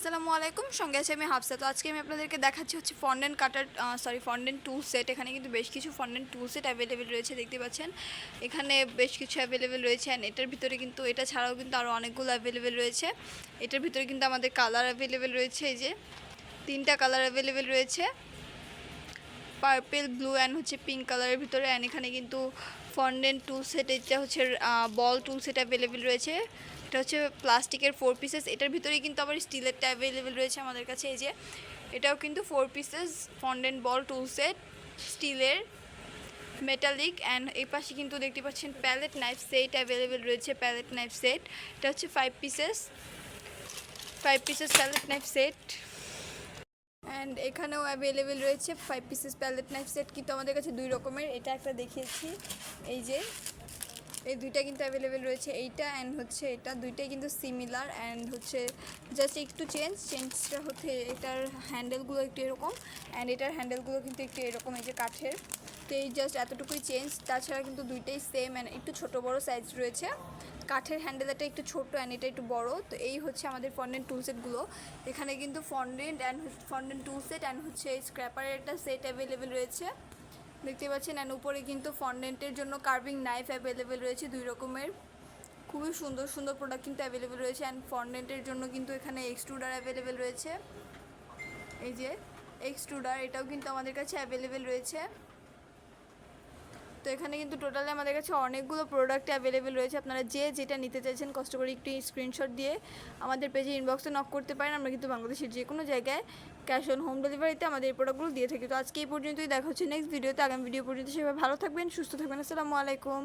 আসসালামু আলাইকুম, সঙ্গে আছে আমি হাফসা। তো আজকে আমি আপনাদেরকে দেখাচ্ছি হচ্ছে ফন্ডেন্ট কাটার ফন্ডেন্ট টুল সেট। এখানে কিন্তু বেশ কিছু ফন্ডেন্ট টুল সেট অ্যাভেলেবেল রয়েছে, দেখতে পাচ্ছেন এখানে বেশ কিছু অ্যাভেলেবেল রয়েছে। অ্যান্ড এটার ভিতরে কিন্তু এটা ছাড়াও কিন্তু আরও অনেকগুলো অ্যাভেলেবেল রয়েছে। এটার ভিতরে কিন্তু আমাদের কালার অ্যাভেলেবেল রয়েছে, এই যে 3টা কালার অ্যাভেলেবেল রয়েছে, পার্পেল, ব্লু অ্যান্ড হচ্ছে পিঙ্ক কালারের ভিতরে। অ্যান্ড এখানে কিন্তু ফন্ডেন্ট টুল সেট, এটা হচ্ছে বল টুল সেট অ্যাভেলেবেল রয়েছে। এটা হচ্ছে প্লাস্টিকের 4 পিসেস, এটার ভিতরেই কিন্তু আবার স্টিলেরটা অ্যাভেলেবেল রয়েছে আমাদের কাছে। এই যে এটাও কিন্তু 4 pieces fondant ball tool set, স্টিলের, মেটালিক। অ্যান্ড এই পাশে কিন্তু দেখতে পাচ্ছেন প্যালেট নাইফ সেট অ্যাভেলেবেল রয়েছে। প্যালেট নাইফ সেট, এটা হচ্ছে 5 pieces palette knife set. And এখানেও অ্যাভেলেবেল রয়েছে 5 পিসেস প্যালেট নাইফ সেট, কিন্তু আমাদের কাছে 2 রকমের। এটা একটা দেখিয়েছি, এই যে এই দুইটা কিন্তু অ্যাভেলেবেল রয়েছে, এইটা অ্যান্ড হচ্ছে এটা, দুইটাই কিন্তু সিমিলার। অ্যান্ড হচ্ছে জাস্ট একটু চেঞ্জটা হচ্ছে এটার হ্যান্ডেলগুলো একটু এরকম, অ্যান্ড এটার হ্যান্ডেলগুলো কিন্তু একটু এরকম, এই যে কাঠের। তো এই জাস্ট এতটুকুই চেঞ্জ, তাছাড়া কিন্তু দুইটাই সেম অ্যান্ড একটু ছোটো বড়ো সাইজ রয়েছে। কাঠের হ্যান্ডেল এটা একটু ছোটো অ্যান্ড এটা একটু বড়ো। তো এই হচ্ছে আমাদের ফন্ডেন্ট টুল সেটগুলো। এখানে কিন্তু ফন্ডেন্ট টুল সেট অ্যান্ড হচ্ছে স্ক্র্যাপারের একটা সেট অ্যাভেলেবেল রয়েছে, দেখতে পাচ্ছেন। অ্যান্ড উপরে কিন্তু ফন্ডেন্টের জন্য কার্ভিং নাইফ অ্যাভেলেবেল রয়েছে 2 রকমের, খুবই সুন্দর সুন্দর প্রোডাক্ট কিন্তু অ্যাভেলেবেল রয়েছে। অ্যান্ড ফন্ডেন্টের জন্য কিন্তু এখানে এক্সট্রুডার অ্যাভেলেবেল রয়েছে, এই যে এক্সট্রুডার, এটাও কিন্তু আমাদের কাছে অ্যাভেলেবেল রয়েছে। তো এখানে কিন্তু টোটালি আমাদের কাছে অনেকগুলো প্রোডাক্ট অ্যাভেলেবেল রয়েছে। আপনারা যে যেটা নিতে চাইছেন কষ্ট করে একটু স্ক্রিনশট দিয়ে আমাদের পেজে ইনবক্সে নক করতে পারেন। আমরা কিন্তু বাংলাদেশের যে কোনো জায়গায় ক্যাশ অন হোম ডেলিভারিতে আমাদের এই প্রোডাক্টগুলো দিয়ে থাকি। তো আজকে এই পর্যন্তই, দেখা হচ্ছে নেক্সট ভিডিওতে। আগামী ভিডিও পর্যন্ত সেভাবে ভালো থাকবেন, সুস্থ থাকবেন। আসসালামু আলাইকুম।